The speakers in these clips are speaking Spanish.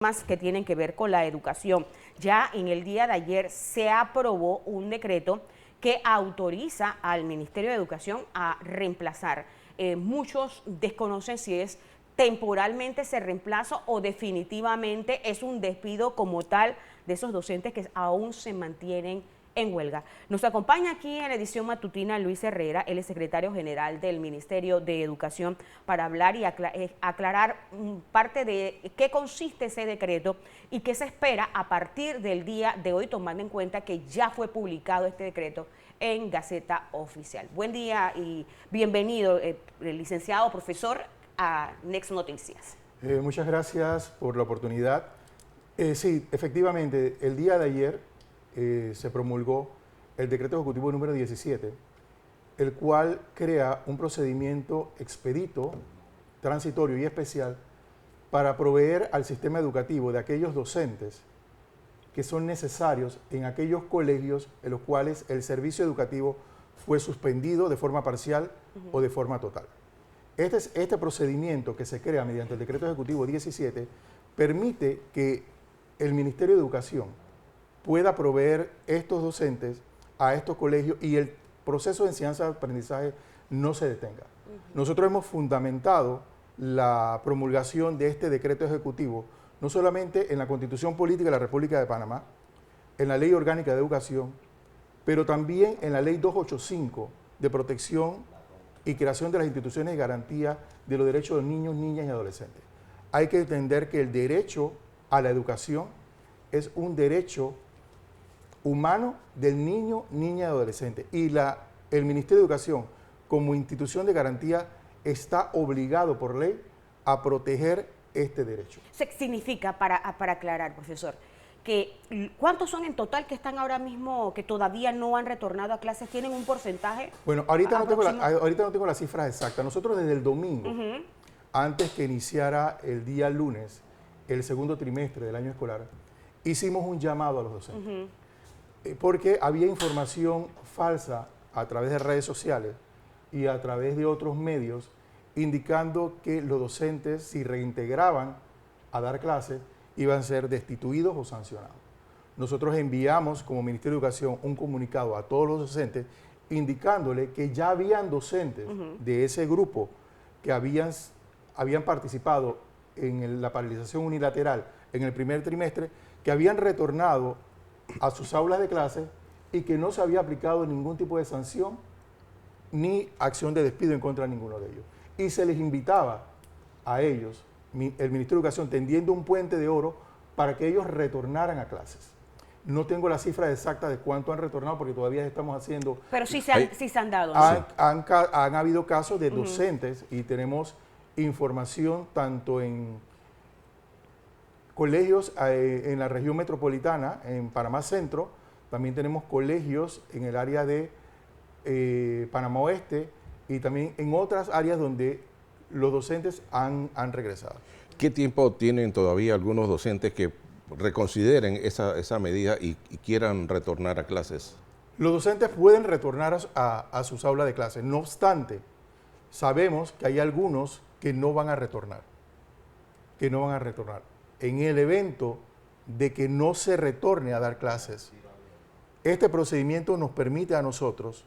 temas que tienen que ver con la educación. Ya en el día de ayer se aprobó un decreto que autoriza al Ministerio de Educación a reemplazar. Muchos desconocen si es temporalmente ese reemplazo o definitivamente es un despido como tal de esos docentes que aún se mantienen en huelga. Nos acompaña aquí en la edición matutina Luis Herrera, él es secretario general del Ministerio de Educación, para hablar y aclarar parte de qué consiste ese decreto y qué se espera a partir del día de hoy, tomando en cuenta que ya fue publicado este decreto en Gaceta Oficial. Buen día y bienvenido, licenciado profesor, a Next Noticias. Muchas gracias por la oportunidad. Sí, efectivamente, el día de ayer se promulgó el decreto ejecutivo número 17, el cual crea un procedimiento expedito, transitorio y especial para proveer al sistema educativo de aquellos docentes que son necesarios en aquellos colegios en los cuales el servicio educativo fue suspendido de forma parcial o de forma total. Este procedimiento que se crea mediante el decreto ejecutivo 17 permite que el Ministerio de Educación pueda proveer estos docentes a estos colegios y el proceso de enseñanza-aprendizaje no se detenga. Nosotros hemos fundamentado la promulgación de este decreto ejecutivo no solamente en la Constitución Política de la República de Panamá, en la Ley Orgánica de Educación, pero también en la Ley 285 de protección y creación de las instituciones de garantía de los derechos de niños, niñas y adolescentes. Hay que entender que el derecho a la educación es un derecho humano del niño, niña y adolescente. Y el Ministerio de Educación, como institución de garantía, está obligado por ley a proteger este derecho. Significa, para aclarar, profesor, que ¿cuántos son en total que están ahora mismo, que todavía no han retornado a clases? ¿Tienen un porcentaje? Bueno, ahorita no tengo las cifras exactas. Nosotros desde el domingo, antes que iniciara el día lunes, el segundo trimestre del año escolar, hicimos un llamado a los docentes. Porque había información falsa a través de redes sociales y a través de otros medios indicando que los docentes, si reintegraban a dar clases, iban a ser destituidos o sancionados. Nosotros enviamos como Ministerio de Educación un comunicado a todos los docentes indicándole que ya habían docentes de ese grupo que habían participado en la paralización unilateral en el primer trimestre, que habían retornado a sus aulas de clase y que no se había aplicado ningún tipo de sanción ni acción de despido en contra de ninguno de ellos. Y se les invitaba a ellos, el Ministerio de Educación tendiendo un puente de oro para que ellos retornaran a clases. No tengo la cifra exacta de cuánto han retornado porque todavía estamos haciendo... Pero sí se han dado. Han habido casos de docentes y tenemos información tanto en colegios en la región metropolitana, en Panamá Centro, también tenemos colegios en el área de Panamá Oeste y también en otras áreas donde los docentes han regresado. ¿Qué tiempo tienen todavía algunos docentes que reconsideren esa medida y quieran retornar a clases? Los docentes pueden retornar a sus aulas de clases, no obstante, sabemos que hay algunos que no van a retornar, En el evento de que no se retorne a dar clases, este procedimiento nos permite a nosotros,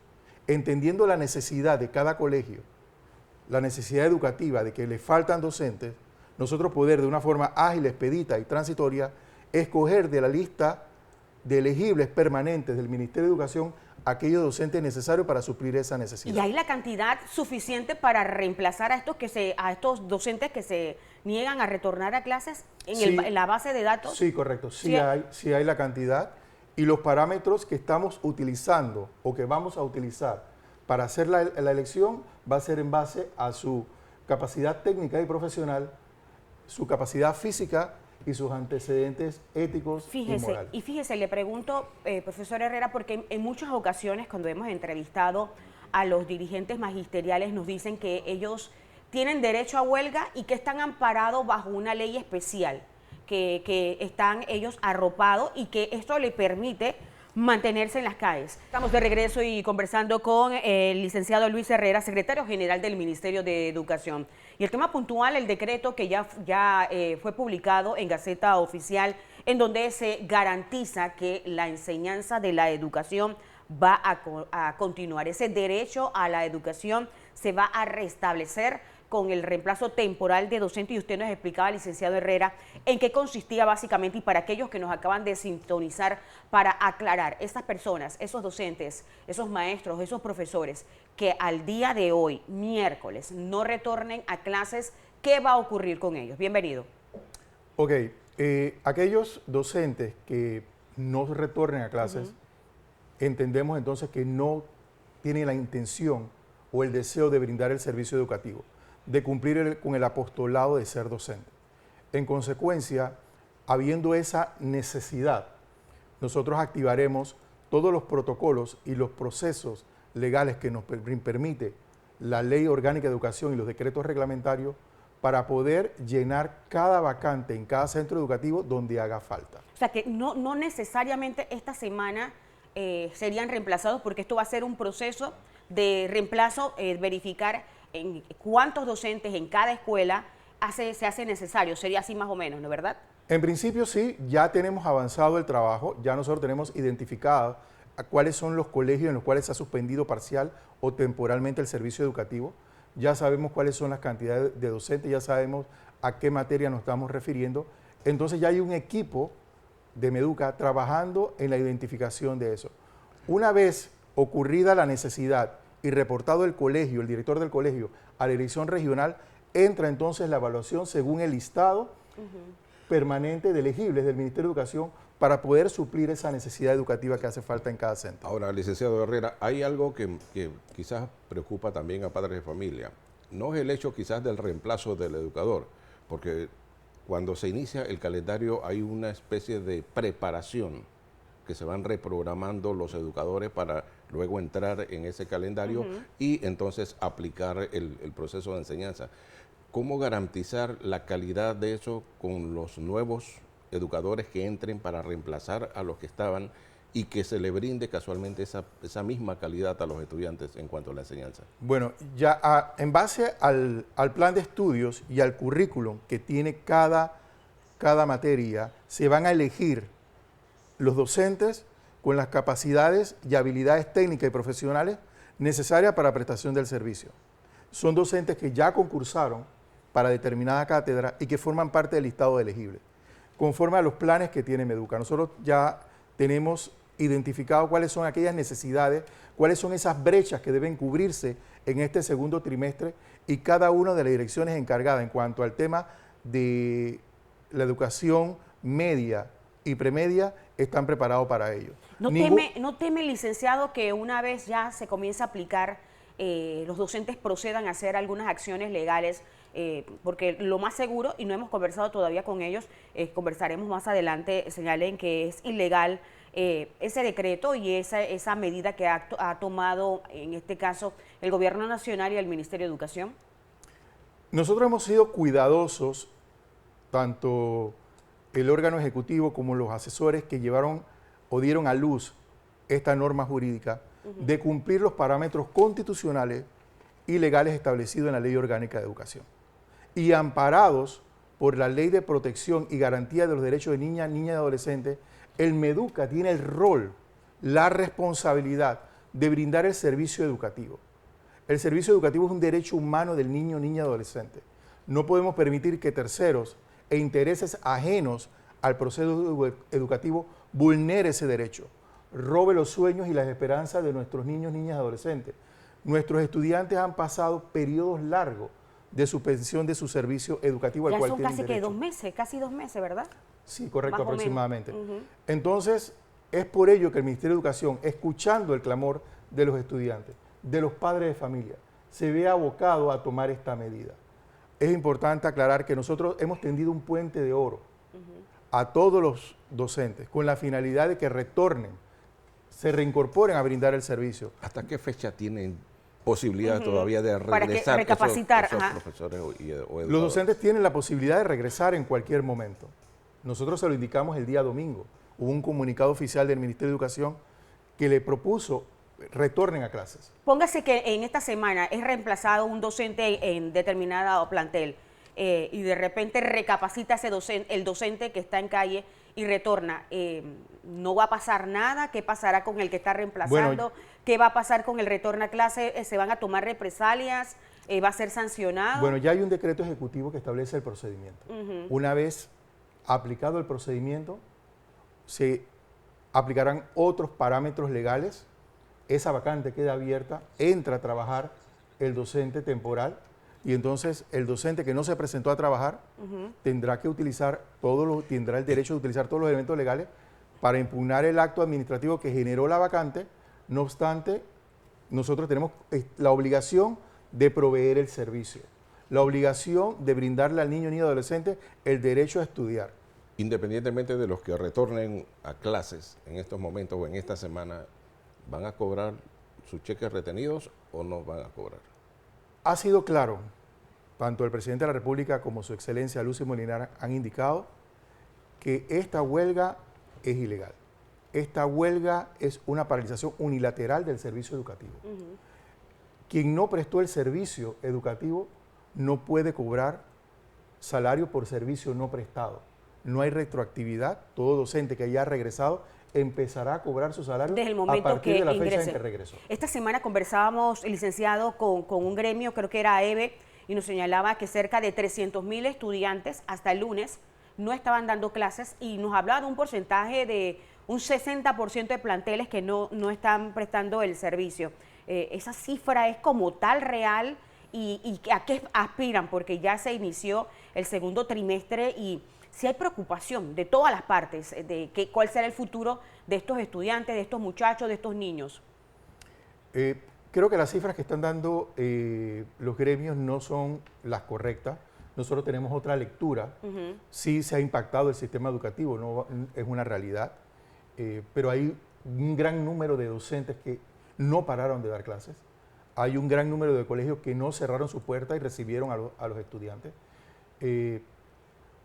entendiendo la necesidad de cada colegio, la necesidad educativa de que le faltan docentes, nosotros poder de una forma ágil, expedita y transitoria, escoger de la lista de elegibles permanentes del Ministerio de Educación aquellos docentes necesarios para suplir esa necesidad. ¿Y hay la cantidad suficiente para reemplazar a estos docentes que se niegan a retornar a clases en la base de datos? Sí, correcto. Sí hay la cantidad y los parámetros que estamos utilizando o que vamos a utilizar para hacer la elección va a ser en base a su capacidad técnica y profesional, su capacidad física y sus antecedentes éticos y morales. Y fíjese, le pregunto, profesor Herrera, porque en muchas ocasiones cuando hemos entrevistado a los dirigentes magisteriales nos dicen que ellos tienen derecho a huelga y que están amparados bajo una ley especial, que están ellos arropados y que esto le permite mantenerse en las calles. Estamos de regreso y conversando con el licenciado Luis Herrera, secretario general del Ministerio de Educación. Y el tema puntual, el decreto que ya fue publicado en Gaceta Oficial, en donde se garantiza que la enseñanza de la educación va a continuar. Ese derecho a la educación se va a restablecer con el reemplazo temporal de docente, y usted nos explicaba, licenciado Herrera, en qué consistía básicamente, y para aquellos que nos acaban de sintonizar, para aclarar, estas personas, esos docentes, esos maestros, esos profesores, que al día de hoy, miércoles, no retornen a clases, ¿qué va a ocurrir con ellos? Bienvenido. Ok, aquellos docentes que no retornen a clases, entendemos entonces que no tienen la intención o el deseo de brindar el servicio educativo, de cumplir con el apostolado de ser docente. En consecuencia, habiendo esa necesidad, nosotros activaremos todos los protocolos y los procesos legales que nos permite la Ley Orgánica de Educación y los decretos reglamentarios para poder llenar cada vacante en cada centro educativo donde haga falta. O sea que no necesariamente esta semana serían reemplazados, porque esto va a ser un proceso de reemplazo, verificar en cuántos docentes en cada escuela se hace necesario. Sería así más o menos, ¿no es verdad? En principio sí, ya tenemos avanzado el trabajo, ya nosotros tenemos identificado a cuáles son los colegios en los cuales se ha suspendido parcial o temporalmente el servicio educativo, ya sabemos cuáles son las cantidades de docentes, ya sabemos a qué materia nos estamos refiriendo, entonces ya hay un equipo de Meduca trabajando en la identificación de eso. Una vez ocurrida la necesidad y reportado el colegio, el director del colegio, a la dirección regional, entra entonces la evaluación según el listado permanente de elegibles del Ministerio de Educación para poder suplir esa necesidad educativa que hace falta en cada centro. Ahora, licenciado Herrera, hay algo que quizás preocupa también a padres de familia. No es el hecho quizás del reemplazo del educador, porque cuando se inicia el calendario hay una especie de preparación que se van reprogramando los educadores para luego entrar en ese calendario y entonces aplicar el proceso de enseñanza. ¿Cómo garantizar la calidad de eso con los nuevos educadores que entren para reemplazar a los que estaban y que se le brinde casualmente esa misma calidad a los estudiantes en cuanto a la enseñanza? Bueno, ya en base al plan de estudios y al currículum que tiene cada materia, se van a elegir los docentes con las capacidades y habilidades técnicas y profesionales necesarias para la prestación del servicio. Son docentes que ya concursaron para determinada cátedra y que forman parte del listado de elegibles, conforme a los planes que tiene Meduca. Nosotros ya tenemos identificado cuáles son aquellas necesidades, cuáles son esas brechas que deben cubrirse en este segundo trimestre, y cada una de las direcciones encargadas en cuanto al tema de la educación media y premedia están preparados para ello. ¿No teme, licenciado, que una vez ya se comience a aplicar, los docentes procedan a hacer algunas acciones legales? Porque lo más seguro, y no hemos conversado todavía con ellos, conversaremos más adelante, señalen que es ilegal ese decreto y esa medida que ha tomado, en este caso, el Gobierno Nacional y el Ministerio de Educación. Nosotros hemos sido cuidadosos, tanto el órgano ejecutivo como los asesores que llevaron o dieron a luz esta norma jurídica, de cumplir los parámetros constitucionales y legales establecidos en la Ley Orgánica de Educación. Y amparados por la Ley de Protección y Garantía de los Derechos de Niñas, Niñas y Adolescentes, el Meduca tiene el rol, la responsabilidad de brindar el servicio educativo. El servicio educativo es un derecho humano del niño, niña y adolescente. No podemos permitir que terceros e intereses ajenos al proceso educativo vulnere ese derecho, robe los sueños y las esperanzas de nuestros niños, niñas y adolescentes. Nuestros estudiantes han pasado periodos largos de suspensión de su servicio educativo al cual tienen derecho. Ya son casi 2 meses, ¿verdad? Sí, correcto, aproximadamente. Entonces, es por ello que el Ministerio de Educación, escuchando el clamor de los estudiantes, de los padres de familia, se ve abocado a tomar esta medida. Es importante aclarar que nosotros hemos tendido un puente de oro a todos los docentes con la finalidad de que retornen, se reincorporen a brindar el servicio. ¿Hasta qué fecha tienen posibilidad todavía de regresar recapacitar esos profesores o educadores? Los docentes tienen la posibilidad de regresar en cualquier momento. Nosotros se lo indicamos el día domingo. hubo un comunicado oficial del Ministerio de Educación que le propuso retornen a clases. Póngase que en esta semana es reemplazado un docente en determinado plantel y de repente recapacita ese docente, el docente que está en calle y retorna. ¿No va a pasar nada? ¿Qué pasará con el que está reemplazando? Bueno, ¿qué va a pasar con el retorno a clase? ¿Se van a tomar represalias? ¿Va a ser sancionado? Bueno, ya hay un decreto ejecutivo que establece el procedimiento. Una vez aplicado el procedimiento, se aplicarán otros parámetros legales. Esa vacante queda abierta, entra a trabajar el docente temporal y entonces el docente que no se presentó a trabajar tendrá que utilizar tendrá el derecho de utilizar todos los elementos legales para impugnar el acto administrativo que generó la vacante. No obstante, nosotros tenemos la obligación de proveer el servicio, la obligación de brindarle al niño y adolescente el derecho a estudiar. Independientemente de los que retornen a clases en estos momentos o en esta semana, ¿van a cobrar sus cheques retenidos o no van a cobrar? Ha sido claro, tanto el presidente de la República como su excelencia Lucy Molinar han indicado que esta huelga es ilegal. Esta huelga es una paralización unilateral del servicio educativo. Quien no prestó el servicio educativo no puede cobrar salario por servicio no prestado. No hay retroactividad. Todo docente que haya regresado empezará a cobrar su salario desde el momento a partir que de la fecha ingrese. en que regresó. Esta semana conversábamos, licenciado, con un gremio, creo que era EVE, y nos señalaba que cerca de 300.000 estudiantes hasta el lunes no estaban dando clases y nos hablaba de un porcentaje de un 60% de planteles que no están prestando el servicio. ¿Esa cifra es como tal real y a qué aspiran? Porque ya se inició el segundo trimestre y si hay preocupación de todas las partes de cuál será el futuro de estos estudiantes, de estos muchachos, de estos niños. Creo que las cifras que están dando los gremios no son las correctas. Nosotros tenemos otra lectura. Sí se ha impactado el sistema educativo, no es una realidad, pero hay un gran número de docentes que no pararon de dar clases. Hay un gran número de colegios que no cerraron su puerta y recibieron a los estudiantes.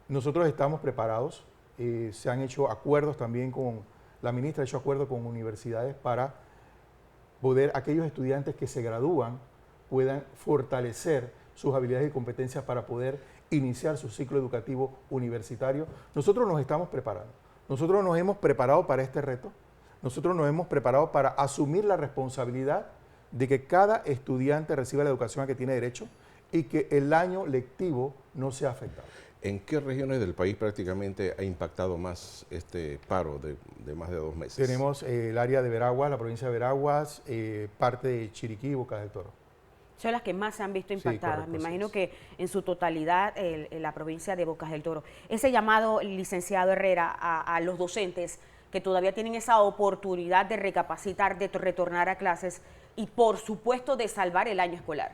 Nosotros estamos preparados, se han hecho acuerdos también con, la ministra ha hecho acuerdos con universidades para poder, aquellos estudiantes que se gradúan puedan fortalecer sus habilidades y competencias para poder iniciar su ciclo educativo universitario. Nosotros nos estamos preparando, nosotros nos hemos preparado para este reto, nosotros nos hemos preparado para asumir la responsabilidad de que cada estudiante reciba la educación a que tiene derecho y que el año lectivo no sea afectado. ¿En qué regiones del país prácticamente ha impactado más este paro de más de 2 meses? Tenemos el área de Veraguas, la provincia de Veraguas, parte de Chiriquí y Bocas del Toro. Son las que más se han visto impactadas. Sí, correcto, me imagino sí. que en su totalidad la provincia de Bocas del Toro. Ese llamado, licenciado Herrera, a los docentes que todavía tienen esa oportunidad de recapacitar, de retornar a clases y por supuesto de salvar el año escolar.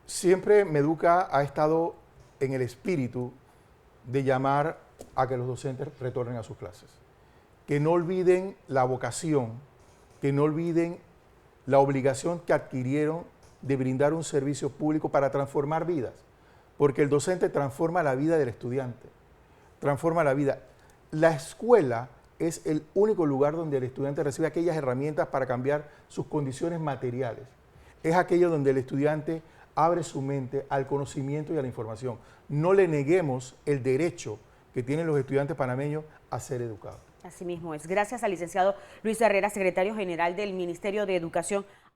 Siempre Meduca ha estado en el espíritu de llamar a que los docentes retornen a sus clases. Que no olviden la vocación, que no olviden la obligación que adquirieron de brindar un servicio público para transformar vidas, porque el docente transforma la vida del estudiante, transforma la vida. La escuela es el único lugar donde el estudiante recibe aquellas herramientas para cambiar sus condiciones materiales. Es aquello donde el estudiante abre su mente al conocimiento y a la información. No le neguemos el derecho que tienen los estudiantes panameños a ser educados. Así mismo es. Gracias al licenciado Luis Herrera, secretario general del Ministerio de Educación.